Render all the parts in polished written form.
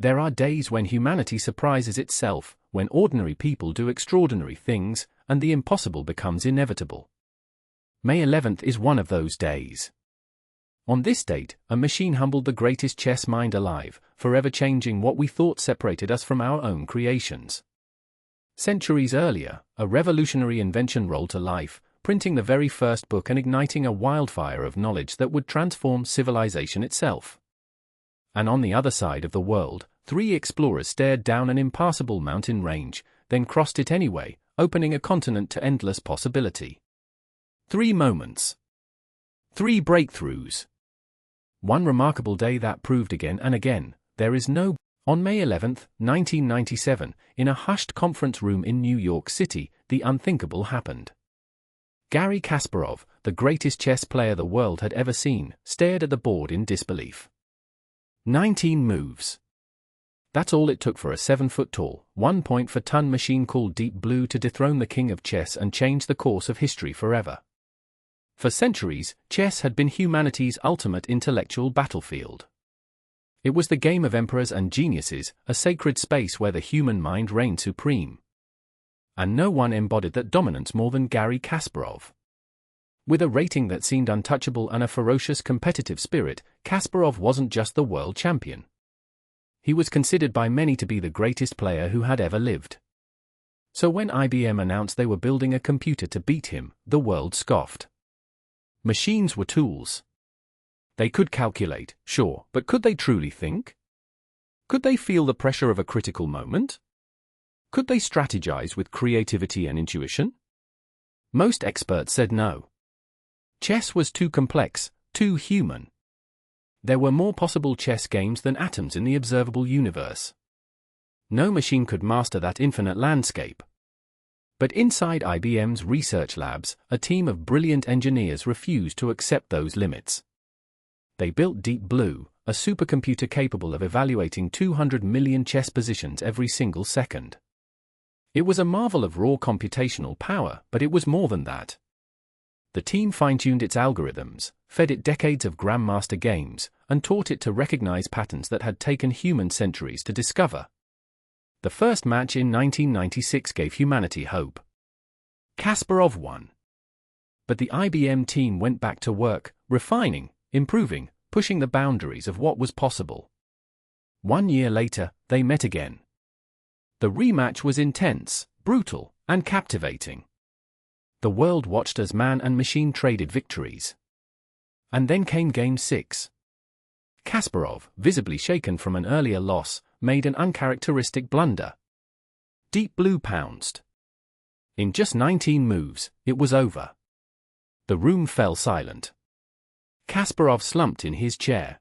There are days when humanity surprises itself, when ordinary people do extraordinary things, and the impossible becomes inevitable. May 11th is one of those days. On this date, a machine humbled the greatest chess mind alive, forever changing what we thought separated us from our own creations. Centuries earlier, a revolutionary invention rolled to life, printing the very first book and igniting a wildfire of knowledge that would transform civilization itself. And on the other side of the world, 3 explorers stared down an impassable mountain range, then crossed it anyway, opening a continent to endless possibility. 3 moments. 3 breakthroughs. One remarkable day that proved again and again, there is no. On May 11, 1997, in a hushed conference room in New York City, the unthinkable happened. Garry Kasparov, the greatest chess player the world had ever seen, stared at the board in disbelief. 19 moves. That's all it took for a 7-foot-tall, 1-point-per-ton machine called Deep Blue to dethrone the king of chess and change the course of history forever. For centuries, chess had been humanity's ultimate intellectual battlefield. It was the game of emperors and geniuses, a sacred space where the human mind reigned supreme. And no one embodied that dominance more than Garry Kasparov. With a rating that seemed untouchable and a ferocious competitive spirit, Kasparov wasn't just the world champion. He was considered by many to be the greatest player who had ever lived. So when IBM announced they were building a computer to beat him, the world scoffed. Machines were tools. They could calculate, sure, but could they truly think? Could they feel the pressure of a critical moment? Could they strategize with creativity and intuition? Most experts said no. Chess was too complex, too human. There were more possible chess games than atoms in the observable universe. No machine could master that infinite landscape. But inside IBM's research labs, a team of brilliant engineers refused to accept those limits. They built Deep Blue, a supercomputer capable of evaluating 200 million chess positions every single second. It was a marvel of raw computational power, but it was more than that. The team fine-tuned its algorithms, fed it decades of grandmaster games, and taught it to recognize patterns that had taken humans centuries to discover. The first match in 1996 gave humanity hope. Kasparov won. But the IBM team went back to work, refining, improving, pushing the boundaries of what was possible. 1 year later, they met again. The rematch was intense, brutal, and captivating. The world watched as man and machine traded victories. And then came Game 6. Kasparov, visibly shaken from an earlier loss, made an uncharacteristic blunder. Deep Blue pounced. In just 19 moves, it was over. The room fell silent. Kasparov slumped in his chair.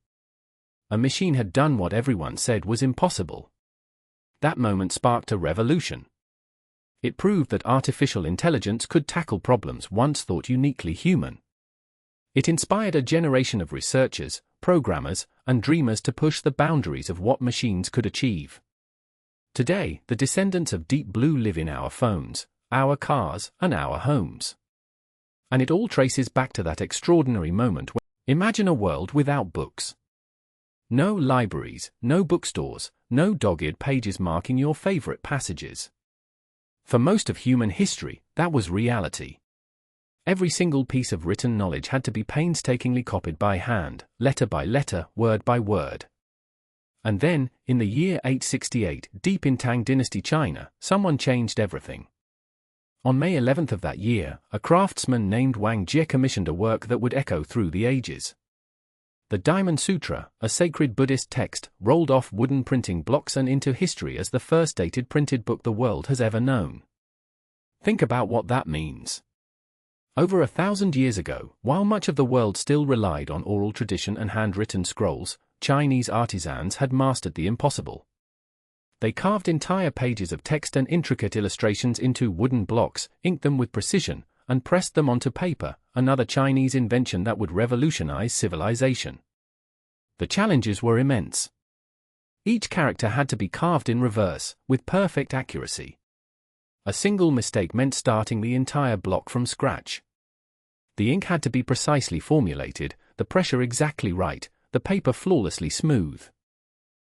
A machine had done what everyone said was impossible. That moment sparked a revolution. It proved that artificial intelligence could tackle problems once thought uniquely human. It inspired a generation of researchers, programmers, and dreamers to push the boundaries of what machines could achieve. Today, the descendants of Deep Blue live in our phones, our cars, and our homes. And it all traces back to that extraordinary moment when imagine a world without books. No libraries, no bookstores, no dog-eared pages marking your favorite passages. For most of human history, that was reality. Every single piece of written knowledge had to be painstakingly copied by hand, letter by letter, word by word. And then, in the year 868, deep in Tang Dynasty China, someone changed everything. On May 11th of that year, a craftsman named Wang Jie commissioned a work that would echo through the ages. The Diamond Sutra, a sacred Buddhist text, rolled off wooden printing blocks and into history as the first dated printed book the world has ever known. Think about what that means. Over 1,000 years ago, while much of the world still relied on oral tradition and handwritten scrolls, Chinese artisans had mastered the impossible. They carved entire pages of text and intricate illustrations into wooden blocks, inked them with precision, and pressed them onto paper, another Chinese invention that would revolutionize civilization. The challenges were immense. Each character had to be carved in reverse, with perfect accuracy. A single mistake meant starting the entire block from scratch. The ink had to be precisely formulated, the pressure exactly right, the paper flawlessly smooth.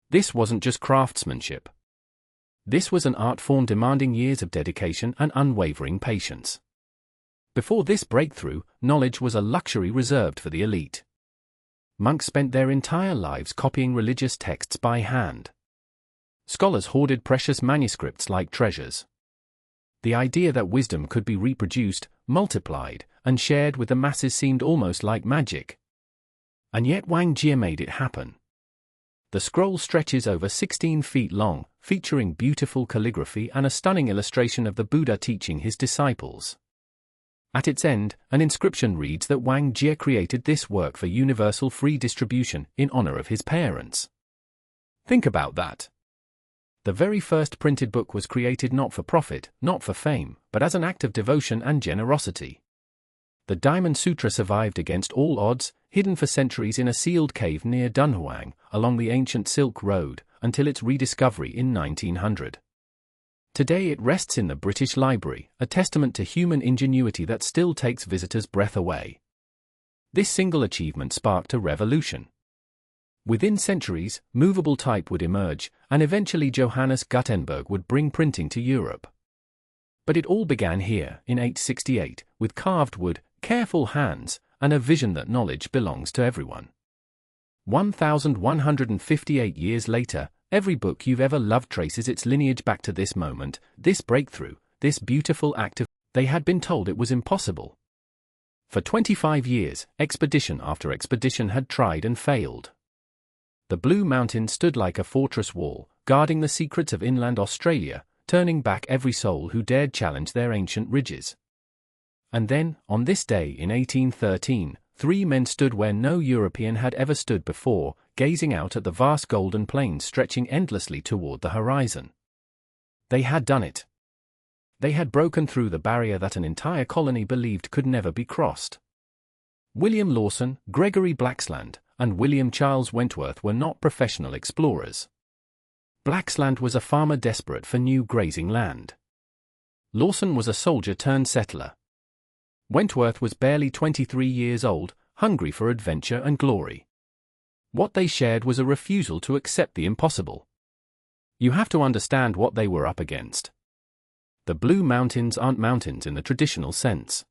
This wasn't just craftsmanship. This was an art form demanding years of dedication and unwavering patience. Before this breakthrough, knowledge was a luxury reserved for the elite. Monks spent their entire lives copying religious texts by hand. Scholars hoarded precious manuscripts like treasures. The idea that wisdom could be reproduced, multiplied, and shared with the masses seemed almost like magic. And yet Wang Jie made it happen. The scroll stretches over 16 feet long, featuring beautiful calligraphy and a stunning illustration of the Buddha teaching his disciples. At its end, an inscription reads that Wang Jie created this work for universal free distribution in honor of his parents. Think about that. The very first printed book was created not for profit, not for fame, but as an act of devotion and generosity. The Diamond Sutra survived against all odds, hidden for centuries in a sealed cave near Dunhuang, along the ancient Silk Road, until its rediscovery in 1900. Today it rests in the British Library, a testament to human ingenuity that still takes visitors' breath away. This single achievement sparked a revolution. Within centuries, movable type would emerge, and eventually Johannes Gutenberg would bring printing to Europe. But it all began here, in 868, with carved wood, careful hands, and a vision that knowledge belongs to everyone. 1,158 years later, every book you've ever loved traces its lineage back to this moment, this breakthrough, this beautiful act of. They had been told it was impossible. For 25 years, expedition after expedition had tried and failed. The Blue Mountain stood like a fortress wall, guarding the secrets of inland Australia, turning back every soul who dared challenge their ancient ridges. And then, on this day in 1813, 3 men stood where no European had ever stood before, gazing out at the vast golden plains stretching endlessly toward the horizon. They had done it. They had broken through the barrier that an entire colony believed could never be crossed. William Lawson, Gregory Blaxland, and William Charles Wentworth were not professional explorers. Blaxland was a farmer desperate for new grazing land. Lawson was a soldier turned settler. Wentworth was barely 23 years old, hungry for adventure and glory. What they shared was a refusal to accept the impossible. You have to understand what they were up against. The Blue Mountains aren't mountains in the traditional sense.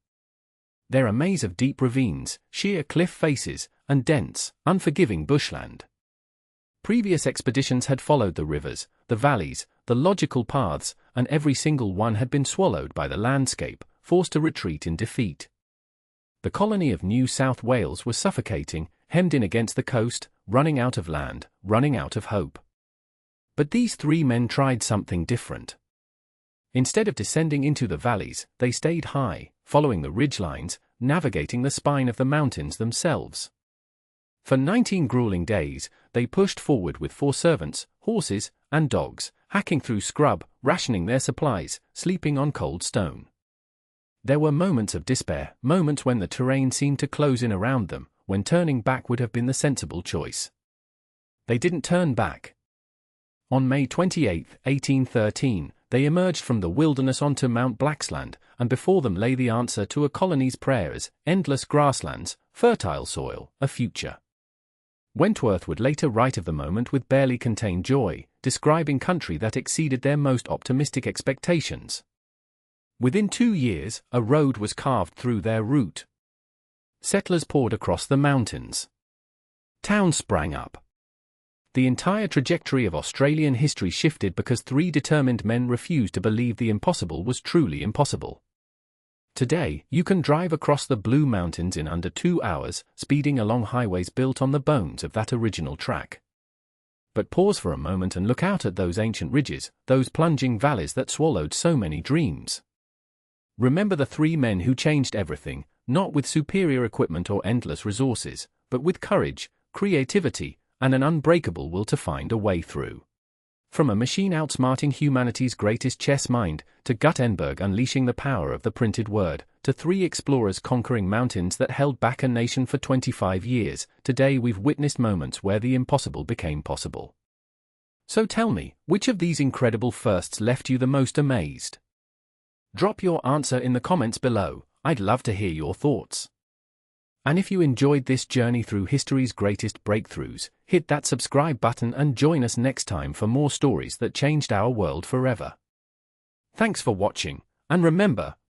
They're a maze of deep ravines, sheer cliff faces, and dense, unforgiving bushland. Previous expeditions had followed the rivers, the valleys, the logical paths, and every single one had been swallowed by the landscape, forced to retreat in defeat. The colony of New South Wales was suffocating, hemmed in against the coast, running out of land, running out of hope. But these 3 men tried something different. Instead of descending into the valleys, they stayed high, following the ridgelines, navigating the spine of the mountains themselves. For 19 grueling days, they pushed forward with 4 servants, horses, and dogs, hacking through scrub, rationing their supplies, sleeping on cold stone. There were moments of despair, moments when the terrain seemed to close in around them, when turning back would have been the sensible choice. They didn't turn back. On May 28, 1813, they emerged from the wilderness onto Mount Blaxland, and before them lay the answer to a colony's prayers: endless grasslands, fertile soil, a future. Wentworth would later write of the moment with barely contained joy, describing country that exceeded their most optimistic expectations. Within 2 years, a road was carved through their route. Settlers poured across the mountains. Towns sprang up. The entire trajectory of Australian history shifted because 3 determined men refused to believe the impossible was truly impossible. Today, you can drive across the Blue Mountains in under 2 hours, speeding along highways built on the bones of that original track. But pause for a moment and look out at those ancient ridges, those plunging valleys that swallowed so many dreams. Remember the 3 men who changed everything, not with superior equipment or endless resources, but with courage, creativity, and an unbreakable will to find a way through. From a machine outsmarting humanity's greatest chess mind, to Gutenberg unleashing the power of the printed word, to 3 explorers conquering mountains that held back a nation for 25 years, today we've witnessed moments where the impossible became possible. So tell me, which of these incredible firsts left you the most amazed? Drop your answer in the comments below. I'd love to hear your thoughts. And if you enjoyed this journey through history's greatest breakthroughs, hit that subscribe button and join us next time for more stories that changed our world forever. Thanks for watching, and remember,